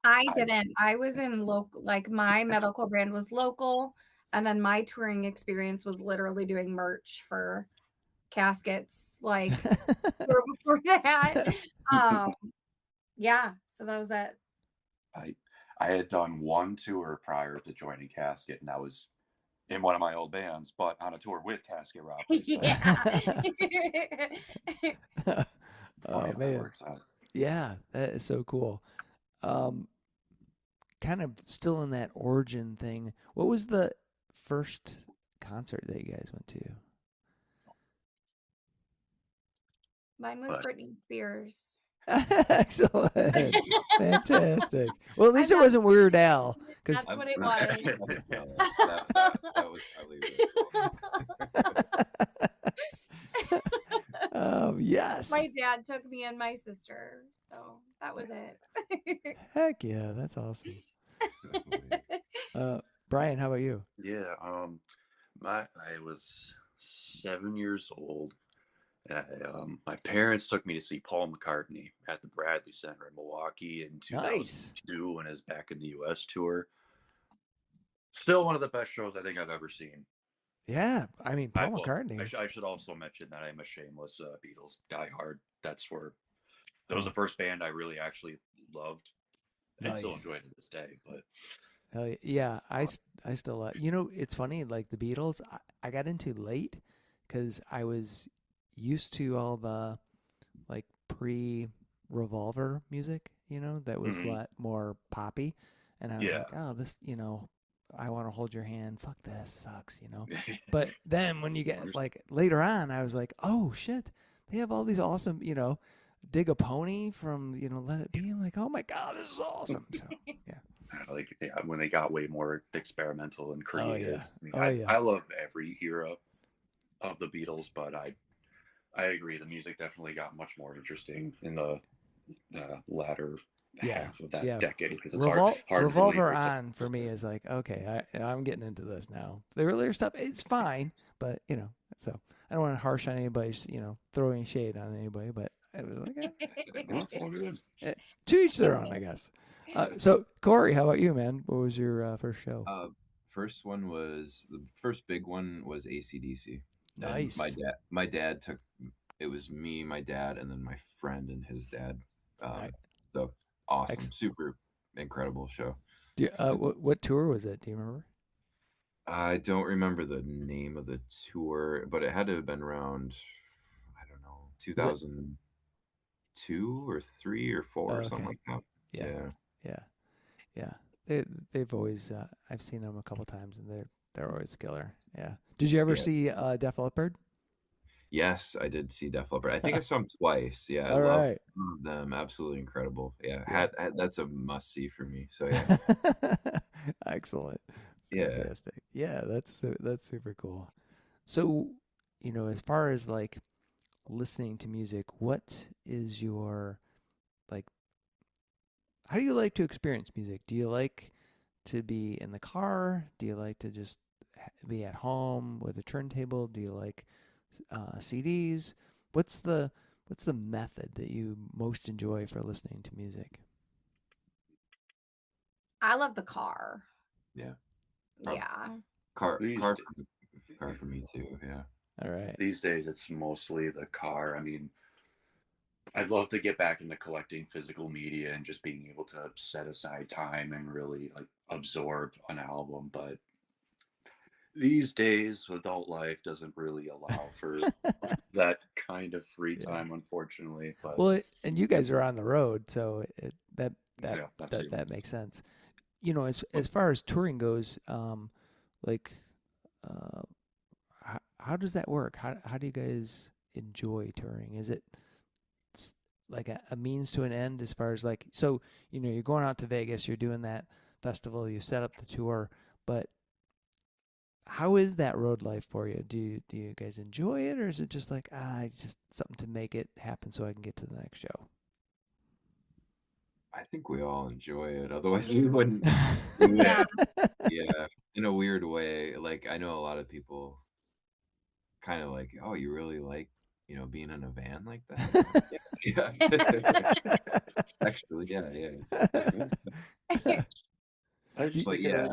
I didn't. I was in local, like my metalcore brand was local, and then my touring experience was literally doing merch for caskets, like before that. Yeah, so that was it. I had done one tour prior to joining Casket, and that was in one of my old bands, but on a tour with Casket Robbery. So Yeah. funny Oh how that man. works out. Yeah, that is so cool. Kind of still in that origin thing. What was the first concert that you guys went to? Mine was Britney Spears. Excellent. Fantastic. Well, at least it I'm wasn't Weird Al. That's what it was. That was probably really cool. Yes. My dad took me and my sister, so that was it. Heck yeah, that's awesome. Brian, how about you? Yeah, I was 7 years old, My parents took me to see Paul McCartney at the Bradley Center in Milwaukee in Nice. 2002 when his Back in the U.S. tour. Still one of the best shows I think I've ever seen. Yeah, I mean Paul McCartney. I should also mention that I'm a shameless Beatles diehard. That was Oh. the first band I really actually loved, and still Nice. enjoy it to this day. But Hell yeah, I still it's funny, like the Beatles I got into late because I was used to all the like pre-Revolver music, that was a Mhm. lot more poppy, and I was yeah, like, oh, this, I want to hold your hand. Fuck this, sucks. But then when you get like later on, I was like, oh shit, they have all these awesome, Dig a Pony from Let It Be. I'm like, oh my god, this is awesome. So yeah. when they got way more experimental and creative. Oh, I mean, oh yeah. I love every era of the Beatles, but I agree the music definitely got much more interesting in the latter half of that decade because it's hard Revolver really On for me is like, okay, I'm getting into this now. The earlier stuff, it's fine, but so I don't want to harsh on anybody's, throwing shade on anybody, but it was like, to each their own, I guess. So Cory, how about you, man? What was your first show? First one was the first big one was AC/DC. Nice. And my dad took. It was me, my dad, and then my friend and his dad. So awesome, super incredible show. What tour was it? Do you remember? I don't remember the name of the tour, but it had to have been around, I don't know, 2002 or 3 or 4 or something like that. Yeah. They've always I've seen them a couple times and they're always killer. Yeah. Did you ever see Def Leppard? Yes, I did see Def Leppard. I think I saw them twice. Yeah, I love them. Absolutely incredible. Yeah, that's a must see for me. So yeah. Excellent. Yeah. Fantastic. Yeah, that's super cool. So, as far as like listening to music, what is your like? How do you like to experience music? Do you like to be in the car? Do you like to just be at home with a turntable? Do you like CDs? What's the method that you most enjoy for listening to music? I love the car. Yeah. Yeah. Car for me too. Yeah. All right. These days it's mostly the car. I mean, I'd love to get back into collecting physical media and just being able to set aside time and really like absorb an album, but these days adult life doesn't really allow for that kind of free time, unfortunately. But and you guys are on the road, so that makes sense. As far as touring goes, like how does that work? How do you guys enjoy touring? Is it like a means to an end as far as like, so you're going out to Vegas, you're doing that festival, you set up the tour, but how is that road life for you? Do you guys enjoy it, or is it just like just something to make it happen so I can get to the next show? I think we all enjoy it. Otherwise, we wouldn't. Yeah, in a weird way. Like I know a lot of people kind of like, oh, you really like, being in a van like that. Yeah. Actually, yeah.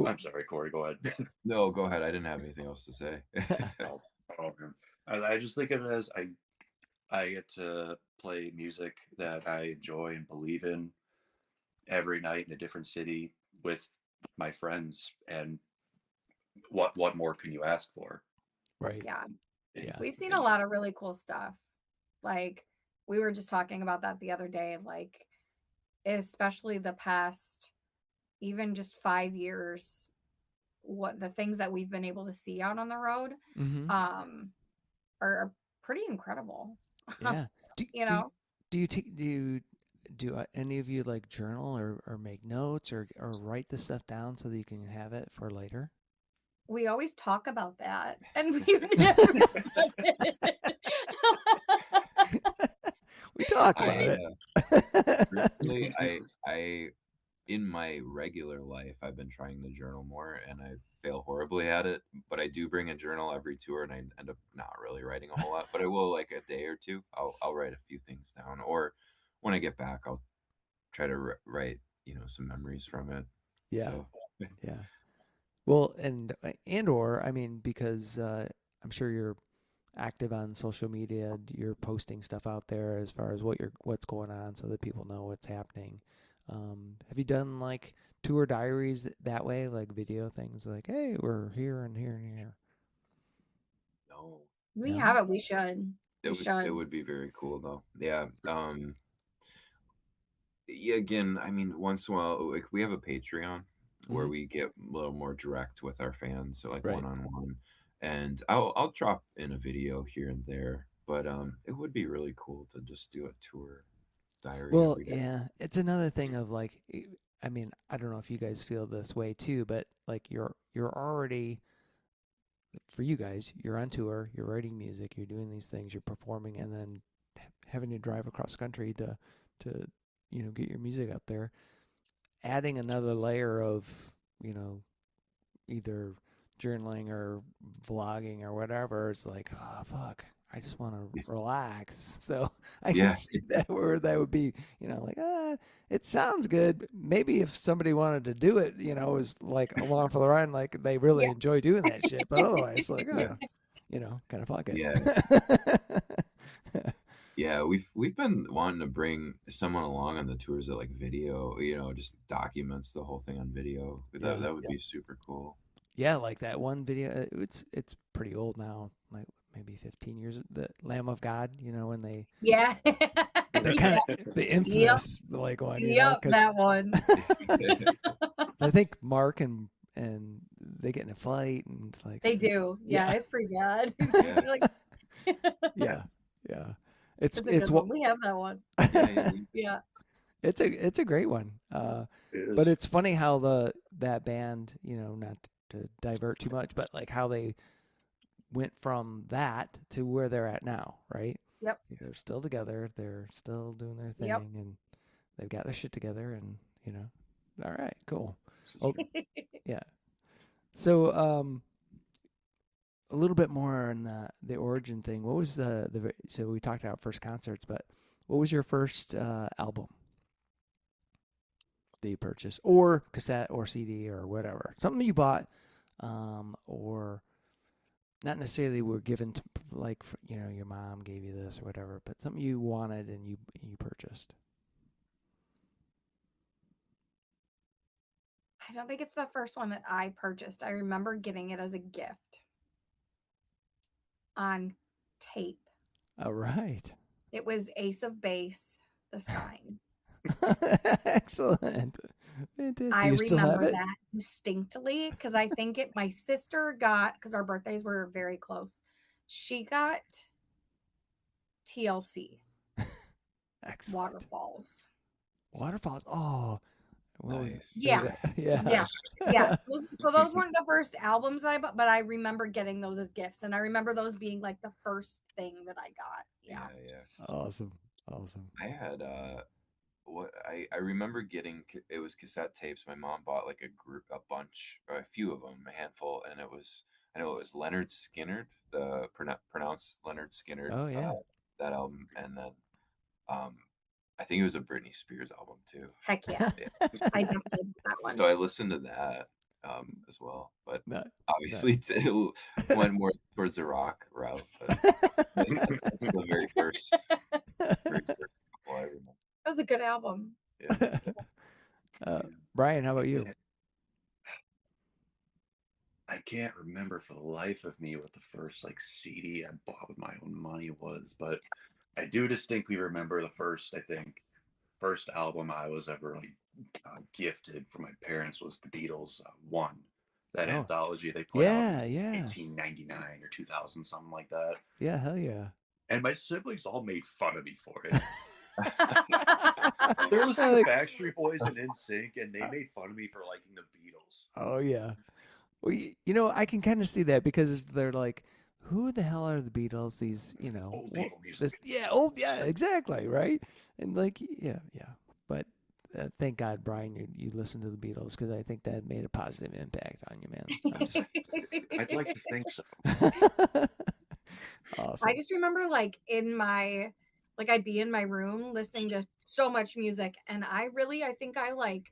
I'm sorry, Cory, go ahead. No, go ahead. I didn't have anything else to say. I just think of it as I get to play music that I enjoy and believe in every night in a different city with my friends, and what more can you ask for? Right. Yeah. We've seen a lot of really cool stuff. Like we were just talking about that the other day, like especially the past even just 5 years, what the things that we've been able to see out on the road are pretty incredible. Yeah. Do any of you like journal or make notes or write this stuff down so that you can have it for later? We always talk about that, and we've never done it. We talk about it. Personally, in my regular life, I've been trying to journal more, and I fail horribly at it. But I do bring a journal every tour, and I end up not really writing a whole lot. But I will, like, a day or two, I'll write a few things down, or when I get back, I'll try to write, some memories from it. Yeah. So Yeah. Well, or I mean, because I'm sure you're active on social media, you're posting stuff out there as far as what's going on, so that people know what's happening. Have you done like tour diaries that way, like video things, like, hey, we're here and here and here? no, We No? have it. We should. it would be very cool though. Yeah. Yeah, again, I mean, once in a while, like, we have a Patreon where Mhm. we get a little more direct with our fans, so like Right. one-on-one, and I'll drop in a video here and there, but it would be really cool to just do a tour diary Well, every day. yeah, it's another thing of like, I mean, I don't know if you guys feel this way too, but like you're already, for you guys, you're on tour, you're writing music, you're doing these things, you're performing, and then having to drive across country to get your music out there. Adding another layer of you know either journaling or vlogging or whatever, it's like, oh fuck, I just want to relax. So I can Yeah, see that where that would be, like, it sounds good. Maybe if somebody wanted to do it, was like along for the ride, like they really Yeah. enjoy doing that shit. But otherwise, like, yeah, kind of fuck it. yeah. Yeah, we've been wanting to bring someone along on the tours that like video, just documents the whole thing on video. That Yeah. that would be super cool. Yeah, like that one video. It's pretty old now, like maybe 15 years. The Lamb of God, when they Yeah. the kind of the infamous like one, Yep, because that one. I think Mark and they get in a fight and like They do. Yeah, it's pretty bad. Yeah. Like, yeah, yeah. it's a good one. We have that one. Yeah, Yeah. It's a great one. But it's funny how that band, not to divert too much, but like how they went from that to where they're at now, right? Yep. They're still together. They're still doing their thing, Yep. and they've got their shit together. And all right, cool. Oh, yeah. So, a little bit more on the origin thing. What was so we talked about first concerts, but what was your first album that you purchased, or cassette, or CD, or whatever? Something you bought, or not necessarily were given to, like, your mom gave you this or whatever, but something you wanted and you purchased. I don't think it's the first one that I purchased. I remember getting it as a gift on tape. All right. It was Ace of Base, The Sign. Excellent. Do I you still have remember it? that distinctly because I think my sister got, because our birthdays were very close, she got TLC. Excellent. Waterfalls. Oh, what was it? Nice. Yeah. Yeah. Yeah. So those weren't the first albums that I bought, but I remember getting those as gifts. And I remember those being like the first thing that I got. Yeah. Yeah. Awesome. I had what I remember getting, it was cassette tapes. My mom bought like a bunch, or a few of them, a handful, and I know it was Leonard Skinner, the pronounced Leonard Skinner. Oh, yeah. That album, and then I think it was a Britney Spears album too. Heck yeah. I definitely did that one. So I listened to that as well, but No, obviously it went more towards the rock route. But that's the very first couple I remember. That was a good album. Yeah. Brian, how about you? I can't remember for the life of me what the first like CD I bought with my own money was, but I do distinctly remember the first album I was ever like gifted from my parents was the Beatles One, that anthology they put out in 1899 or 2000, something like that. Yeah, hell yeah. And my siblings all made fun of me for it. They're listening to Backstreet Boys and NSYNC, and they made fun of me for liking the Beatles. Oh yeah. Well, I can kind of see that because they're like, who the hell are the Beatles? These, old people music. exactly, right? And like, yeah. But thank God, Brian, you listened to the Beatles, because I think that made a positive impact on you, man. I'd like to think so. Awesome. I just remember like I'd be in my room listening to so much music, and I think I like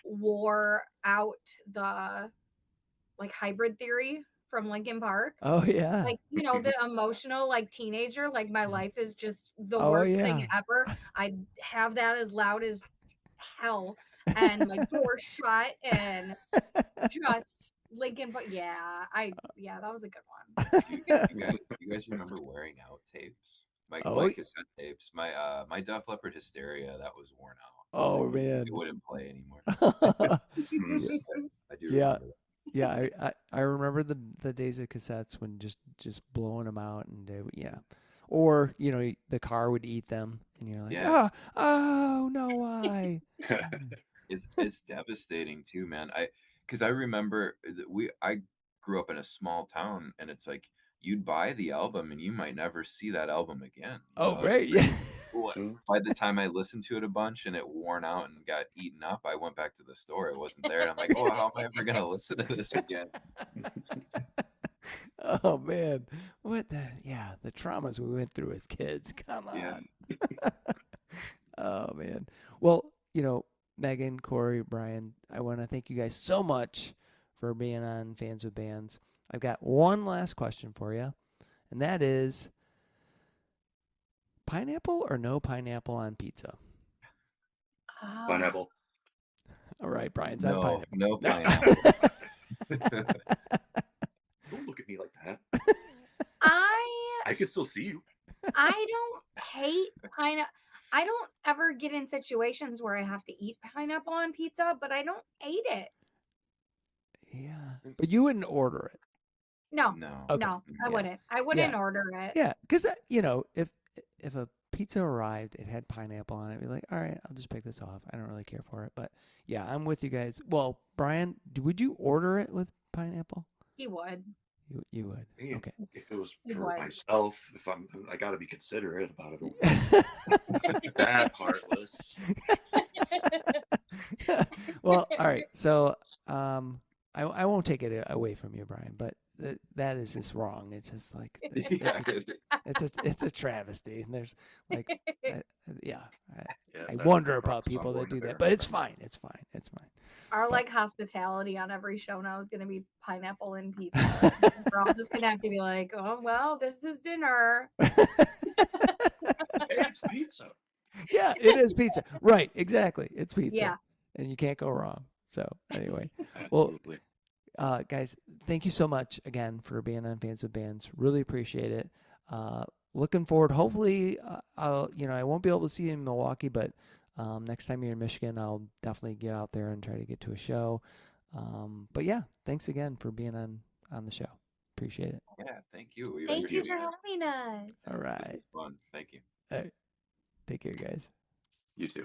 wore out the like hybrid theory from Linkin Park. Oh yeah. Like, the emotional like teenager, like my life is just the Oh, worst yeah. thing ever. I have that as loud as hell, and my door shut, and just Linkin Park. Yeah, that was a good one. You guys remember wearing out tapes? Oh, My cassette tapes. My Def Leppard Hysteria, that was worn out. Oh man. It wouldn't play anymore. Mm. I do Yeah. remember that. Yeah, I remember the days of cassettes when just blowing them out, and or the car would eat them, and you're like, Yeah. oh no, why? It's devastating too, man. Because I remember I grew up in a small town, and it's like you'd buy the album and you might never see that album again. Oh right, yeah. By the time I listened to it a bunch and it worn out and got eaten up, I went back to the store. It wasn't there, and I'm like, oh, how am I ever gonna listen to this again? Oh man, the traumas we went through as kids. Come on. Yeah. Oh man. Well, Megan, Cory, Bryan, I want to thank you guys so much for being on Fans with Bands. I've got one last question for you, and that is, pineapple or no pineapple on pizza? Pineapple. All right, Brian's on pineapple. No pineapple. Don't look at me like that. I I can still see you. I don't hate pineapple. I don't ever get in situations where I have to eat pineapple on pizza, but I don't hate it. Yeah, but you wouldn't order it. No, Okay. no, I wouldn't. I wouldn't order it. Yeah, because if a pizza arrived, it had pineapple on it, I'd be like, all right, I'll just pick this off. I don't really care for it, but yeah, I'm with you guys. Well, Bryan, would you order it with pineapple? He would. You would. Yeah, Okay. if it was You for would. myself, I got to be considerate about it. That heartless. Well, all right. So, I won't take it away from you, Bryan, but that is just wrong. It's just like it's a travesty, and there's like I wonder about people that do that, but it's fine. It's fine. It's fine. Our like hospitality on every show now is going to be pineapple and pizza. We're all just going to have to be like, oh well, this is dinner. It's pizza. Yeah, it is pizza. Right, exactly. It's pizza. Yeah. And you can't go wrong. So anyway, well, guys, thank you so much again for being on Fans with Bands. Really appreciate it. Looking forward. Hopefully, I won't be able to see you in Milwaukee, but next time you're in Michigan, I'll definitely get out there and try to get to a show. But yeah, thanks again for being on the show. Appreciate it. Yeah, thank you. We Thank you appreciate for it. having us. All This right. was fun. Thank you. Take care, guys. You too.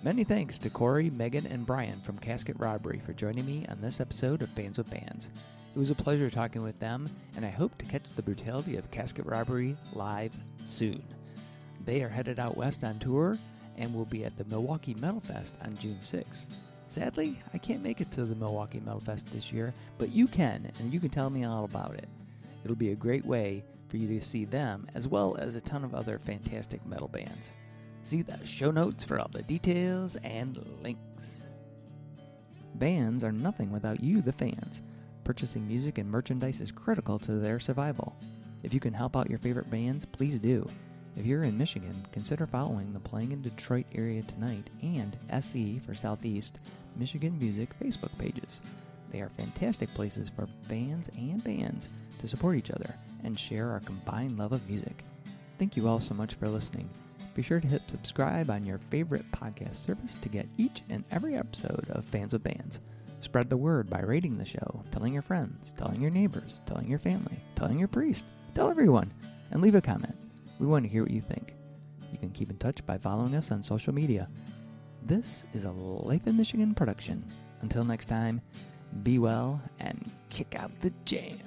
Many thanks to Cory, Megan, and Bryan from Casket Robbery for joining me on this episode of Fans with Bands. It was a pleasure talking with them, and I hope to catch the brutality of Casket Robbery live soon. They are headed out west on tour and will be at the Milwaukee Metal Fest on June 6th. Sadly, I can't make it to the Milwaukee Metal Fest this year, but you can, and you can tell me all about it. It'll be a great way for you to see them, as well as a ton of other fantastic metal bands. See the show notes for all the details and links. Bands are nothing without you, the fans. Purchasing music and merchandise is critical to their survival. If you can help out your favorite bands, please do. If you're in Michigan, consider following the Playing in Detroit Area Tonight and SE for Southeast Michigan Music Facebook pages. They are fantastic places for fans and bands to support each other and share our combined love of music. Thank you all so much for listening. Be sure to hit subscribe on your favorite podcast service to get each and every episode of Fans with Bands. Spread the word by rating the show, telling your friends, telling your neighbors, telling your family, telling your priest, tell everyone, and leave a comment. We want to hear what you think. You can keep in touch by following us on social media. This is a Life in Michigan production. Until next time, be well and kick out the jam.